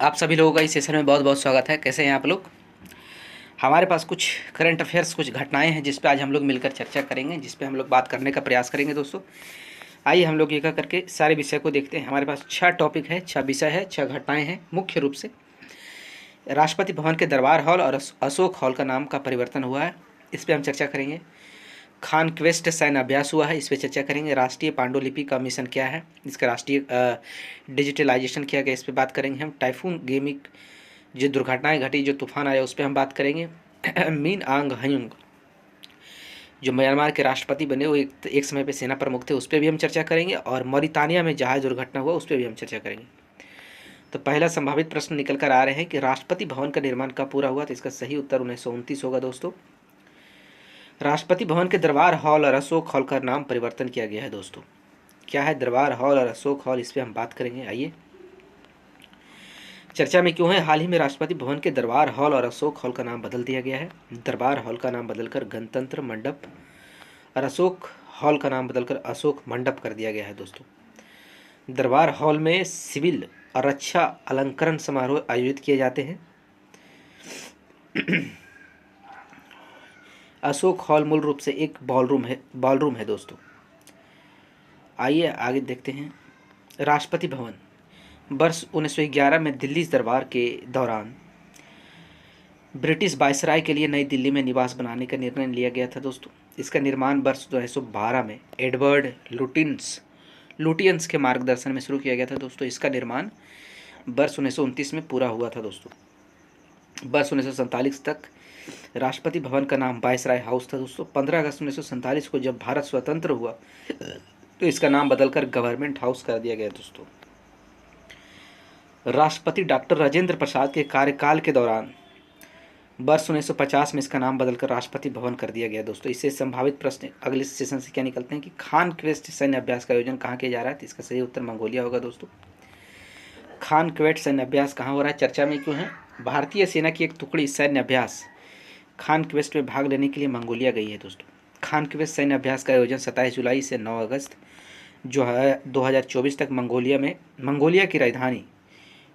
आप सभी लोगों का इस सेशन में बहुत बहुत स्वागत है। कैसे हैं आप लोग? हमारे पास कुछ करंट अफेयर्स, कुछ घटनाएं हैं जिस पे आज हम लोग मिलकर चर्चा करेंगे, जिस पे हम लोग बात करने का प्रयास करेंगे दोस्तों। आइए हम लोग एक एक करके सारे विषय को देखते हैं। हमारे पास 6 टॉपिक है, 6 विषय है, 6 घटनाएं हैं। मुख्य रूप से राष्ट्रपति भवन के दरबार हॉल और अशोक हॉल का नाम का परिवर्तन हुआ है, इस पर हम चर्चा करेंगे। खान क्वेस्ट सैन्य अभ्यास हुआ है, इस पर चर्चा करेंगे। राष्ट्रीय पांडुलिपि का मिशन क्या है, इसका राष्ट्रीय डिजिटलाइजेशन किया गया, इस पर बात करेंगे हम। टाइफून गेमिक जो दुर्घटनाएं घटी, जो तूफान आया, उस पर हम बात करेंगे। मीन आंग हयुंग जो म्यांमार के राष्ट्रपति बने, वो एक समय पे सेना प्रमुख थे, उस पर भी हम चर्चा करेंगे। और मॉरितानिया में जहाज दुर्घटना हुआ, उस पर भी हम चर्चा करेंगे। तो पहला संभावित प्रश्न निकल कर आ रहे हैं कि राष्ट्रपति भवन का निर्माण कब पूरा हुआ, तो इसका सही उत्तर 1929 होगा दोस्तों। राष्ट्रपति भवन के दरबार हॉल और अशोक हॉल का नाम परिवर्तन किया गया है दोस्तों। क्या है दरबार हॉल और अशोक हॉल, इस पर हम बात करेंगे। आइए, चर्चा में क्यों है? हाल ही में राष्ट्रपति भवन के दरबार हॉल और अशोक हॉल का नाम बदल दिया गया है। दरबार हॉल का नाम बदलकर गणतंत्र मंडप और अशोक हॉल का नाम बदलकर अशोक मंडप कर दिया गया है दोस्तों। दरबार हॉल में सिविल और रक्षा अलंकरण समारोह आयोजित किए जाते हैं। अशोक हॉल मूल रूप से एक बॉलरूम है दोस्तों। आइए आगे देखते हैं। राष्ट्रपति भवन वर्ष 1911 में दिल्ली दरबार के दौरान ब्रिटिश वायसराय के लिए नई दिल्ली में निवास बनाने का निर्णय लिया गया था दोस्तों। इसका निर्माण वर्ष 1912 में एडवर्ड लुटियंस के मार्गदर्शन में शुरू किया गया था दोस्तों। इसका निर्माण वर्ष 1929 में पूरा हुआ था दोस्तों। वर्ष 1947 तक राष्ट्रपति भवन का नाम वायसराय हाउस था दोस्तों। 15 अगस्त 1947 को जब भारत स्वतंत्र हुआ तो इसका नाम बदलकर गवर्नमेंट हाउस कर दिया गया दोस्तों। राष्ट्रपति डॉक्टर राजेंद्र प्रसाद के कार्यकाल के दौरान वर्ष 1950 में इसका नाम बदलकर राष्ट्रपति भवन कर दिया गया दोस्तों। इससे संभावित प्रश्न अगले सेशन से क्या निकलते हैं कि खान क्वेस्ट सैन्य अभ्यास का आयोजन कहाँ किया जा रहा है, तो इसका सही उत्तर मंगोलिया होगा दोस्तों। खान क्वेस्ट सैन्य अभ्यास कहाँ हो रहा है, चर्चा में क्यों है? भारतीय सेना की एक टुकड़ी सैन्य अभ्यास खान क्वेस्ट में भाग लेने के लिए मंगोलिया गई है दोस्तों। खान क्वेस्ट सैन्य अभ्यास का आयोजन 27 जुलाई से 9 अगस्त जो है 2024 तक मंगोलिया की राजधानी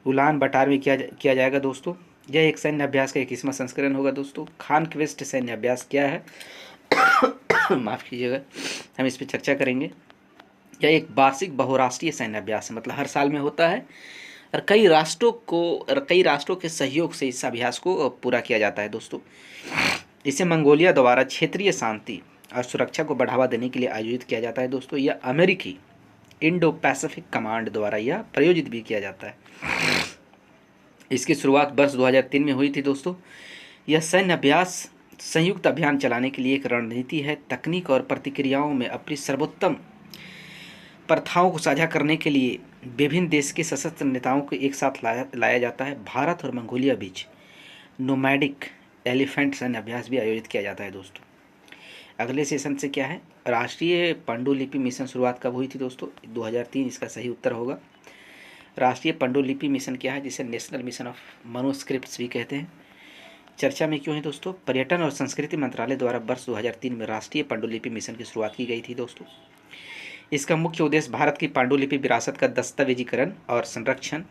उलान बटार में किया जाएगा दोस्तों। यह एक सैन्य अभ्यास का 21वां संस्करण होगा दोस्तों। खान क्वेस्ट सैन्य अभ्यास क्या है? माफ़ कीजिएगा, हम इस पर चर्चा करेंगे। यह एक वार्षिक बहुराष्ट्रीय सैन्य अभ्यास है, मतलब हर साल में होता है और कई राष्ट्रों के सहयोग से इस अभ्यास को पूरा किया जाता है दोस्तों। इसे मंगोलिया द्वारा क्षेत्रीय शांति और सुरक्षा को बढ़ावा देने के लिए आयोजित किया जाता है दोस्तों। यह अमेरिकी इंडो पैसिफिक कमांड द्वारा यह प्रायोजित भी किया जाता है। इसकी शुरुआत वर्ष 2003 में हुई थी दोस्तों। यह सैन्य अभ्यास संयुक्त अभियान चलाने के लिए एक रणनीति है। तकनीक और प्रतिक्रियाओं में अपनी सर्वोत्तम प्रथाओं को साझा करने के लिए विभिन्न देश के सशस्त्र नेताओं को एक साथ लाया जाता है। भारत और मंगोलिया बीच नोमैडिक एलिफेंट सैन्य अभ्यास भी आयोजित किया जाता है दोस्तों। अगले सेशन से क्या है? राष्ट्रीय पांडुलिपि मिशन शुरुआत कब हुई थी दोस्तों? 2003 इसका सही उत्तर होगा। राष्ट्रीय पांडुलिपि मिशन क्या है, जिसे नेशनल मिशन ऑफ मनुस्क्रिप्ट्स भी कहते हैं। चर्चा में क्यों है दोस्तों? पर्यटन और संस्कृति मंत्रालय द्वारा वर्ष 2003 में राष्ट्रीय पांडुलिपि मिशन की शुरुआत की गई थी दोस्तों। इसका मुख्य उद्देश्य भारत की पांडुलिपि विरासत का दस्तावेजीकरण और संरक्षण,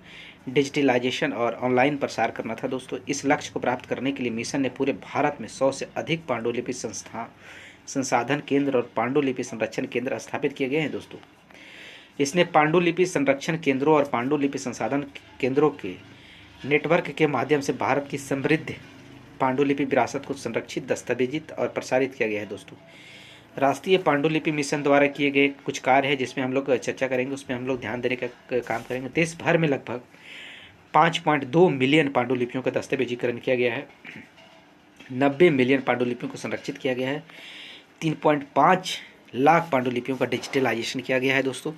डिजिटलाइजेशन और ऑनलाइन प्रसार करना था दोस्तों। इस लक्ष्य को प्राप्त करने के लिए मिशन ने पूरे भारत में 100 से अधिक पांडुलिपि संसाधन केंद्र और पांडुलिपि संरक्षण केंद्र स्थापित किए गए हैं दोस्तों। इसने पांडुलिपि संरक्षण केंद्रों और पांडुलिपि संसाधन केंद्रों के नेटवर्क के माध्यम से भारत की समृद्ध पांडुलिपि विरासत को संरक्षित, दस्तावेजित और प्रसारित किया गया है दोस्तों। राष्ट्रीय पांडुलिपि मिशन द्वारा किए गए कुछ कार्य है जिसमें हम लोग चर्चा करेंगे, उसमें हम लोग ध्यान देने का काम करेंगे। देश भर में लगभग 5.2 मिलियन पांडुलिपियों का दस्तावेजीकरण किया गया है। 90 मिलियन पांडुलिपियों को संरक्षित किया गया है। 3.5 लाख पांडुलिपियों का डिजिटलाइजेशन किया गया है दोस्तों।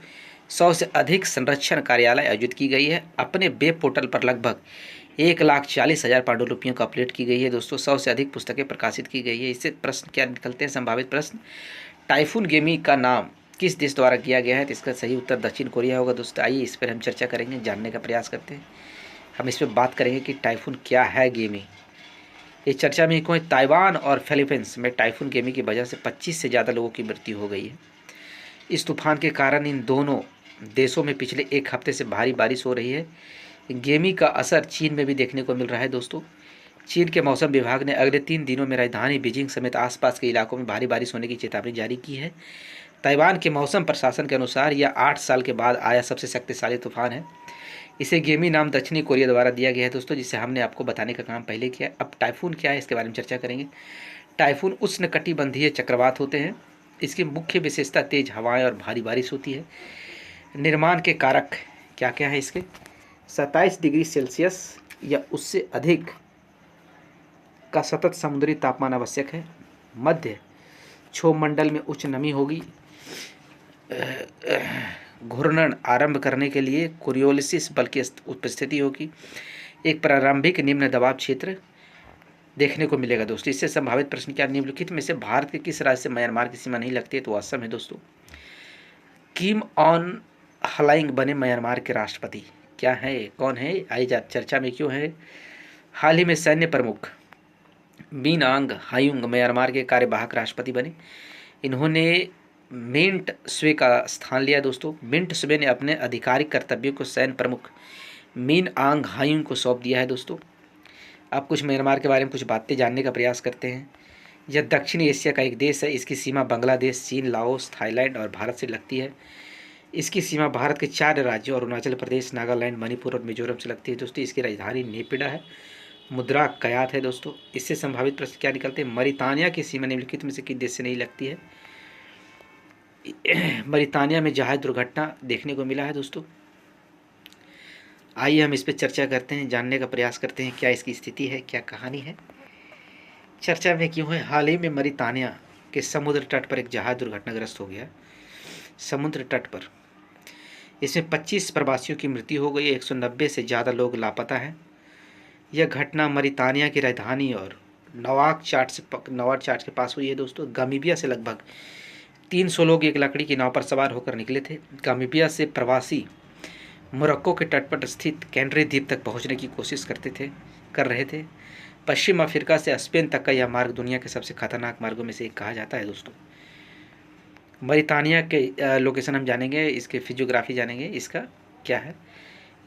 100 से अधिक संरक्षण कार्यालय आयोजित की गई है। अपने वेब पोर्टल पर लगभग 1,40,000 पांडुलिपियों को अपलोड की गई है दोस्तों। 100 से अधिक पुस्तकें प्रकाशित की गई है। इससे प्रश्न क्या निकलते हैं? संभावित प्रश्न, टाइफून गेमी का नाम किस देश द्वारा किया गया है, तो इसका सही उत्तर दक्षिण कोरिया होगा दोस्तों। आइए इस पर हम चर्चा करेंगे, जानने का प्रयास करते हैं। हम इस पर बात करेंगे कि टाइफून क्या है गेमी। इस चर्चा में कोई ताइवान और फिलीपींस में टाइफून गेमी की वजह से 25 से ज़्यादा लोगों की मृत्यु हो गई है। इस तूफान के कारण इन दोनों देशों में पिछले एक हफ्ते से भारी बारिश हो रही है। गेमी का असर चीन में भी देखने को मिल रहा है दोस्तों। चीन के मौसम विभाग ने अगले 3 दिनों में राजधानी बीजिंग समेत आसपास के इलाकों में भारी बारिश होने की चेतावनी जारी की है। ताइवान के मौसम प्रशासन के अनुसार यह 8 साल के बाद आया सबसे शक्तिशाली तूफान है। इसे गेमी नाम दक्षिणी कोरिया द्वारा दिया गया है दोस्तों, जिसे हमने आपको बताने का काम पहले किया है। अब टाइफून क्या है इसके बारे में चर्चा करेंगे। टाइफून उष्णकटिबंधीय चक्रवात होते हैं। इसकी मुख्य विशेषता तेज हवाएं और भारी बारिश होती है। निर्माण के कारक क्या क्या है इसके? 27 डिग्री सेल्सियस या उससे अधिक का सतत समुद्री तापमान आवश्यक है। मध्य क्षोभमंडल में उच्च नमी होगी। घूर्णन आरंभ करने के लिए कोरियोलिसिस बल की उपस्थिति होगी। एक प्रारंभिक निम्न दबाव क्षेत्र देखने को मिलेगा दोस्तों। इससे संभावित प्रश्न क्या? निम्नलिखित में से भारत के किस राज्य से म्यांमार की सीमा नहीं लगती है? तो असम है दोस्तों। किम ऑन हलाइंग बने म्यांमार के राष्ट्रपति, क्या है, कौन है, आइए चर्चा में क्यों है। हाल ही में सैन्य प्रमुख मिन आंग हायुंग म्यांमार के कार्यवाहक राष्ट्रपति बने। इन्होंने मिंट स्वे का स्थान लिया दोस्तों। मिंट स्वे ने अपने आधिकारिक कर्तव्यों को सैन्य प्रमुख मिन आंग हायुंग को सौंप दिया है दोस्तों। अब कुछ म्यांमार के बारे में कुछ बातें जानने का प्रयास करते हैं। यह दक्षिणी एशिया का एक देश है। इसकी सीमा बांग्लादेश, चीन, लाओस, थाईलैंड और भारत से लगती है। इसकी सीमा भारत के 4 राज्यों और अरुणाचल प्रदेश, नागालैंड, मणिपुर और मिजोरम से लगती है दोस्तों। इसकी राजधानी नेपिडा है। मुद्रा कयात है दोस्तों। इससे संभावित प्रश्न क्या निकलते हैं? मरितानिया की सीमा निम्नलिखित में से किस देश से नहीं लगती है? मरितानिया में जहाज दुर्घटना देखने को मिला है दोस्तों। आइए हम इस पर चर्चा करते हैं, जानने का प्रयास करते हैं क्या इसकी स्थिति है, क्या कहानी है, चर्चा में क्यों है। हाल ही में मरितानिया के समुद्र तट पर एक जहाज दुर्घटनाग्रस्त हो गया। समुद्र तट पर इसमें 25 प्रवासियों की मृत्यु हो गई। 190 से ज़्यादा लोग लापता हैं। यह घटना मरितानिया की राजधानी और नवाचाट के पास हुई है दोस्तों। गामीबिया से लगभग 300 लोग एक लकड़ी की नाव पर सवार होकर निकले थे। गामीबिया से प्रवासी मोरक्को के तट पर स्थित कैनरी द्वीप तक पहुंचने की कोशिश कर रहे थे। पश्चिम अफ्रीका से स्पेन तक का यह मार्ग दुनिया के सबसे खतरनाक मार्गों में से एक कहा जाता है दोस्तों। मरितानिया के लोकेशन हम जानेंगे, इसके फिजियोग्राफी जानेंगे, इसका क्या है।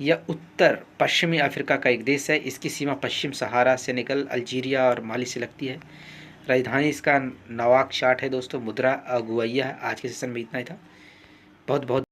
यह उत्तर पश्चिमी अफ्रीका का एक देश है। इसकी सीमा पश्चिम सहारा, सेनेगल, अल्जीरिया और माली से लगती है। राजधानी इसका नवाचाट है दोस्तों। मुद्रा अगुवैया है। आज के सेशन में इतना ही था। बहुत बहुत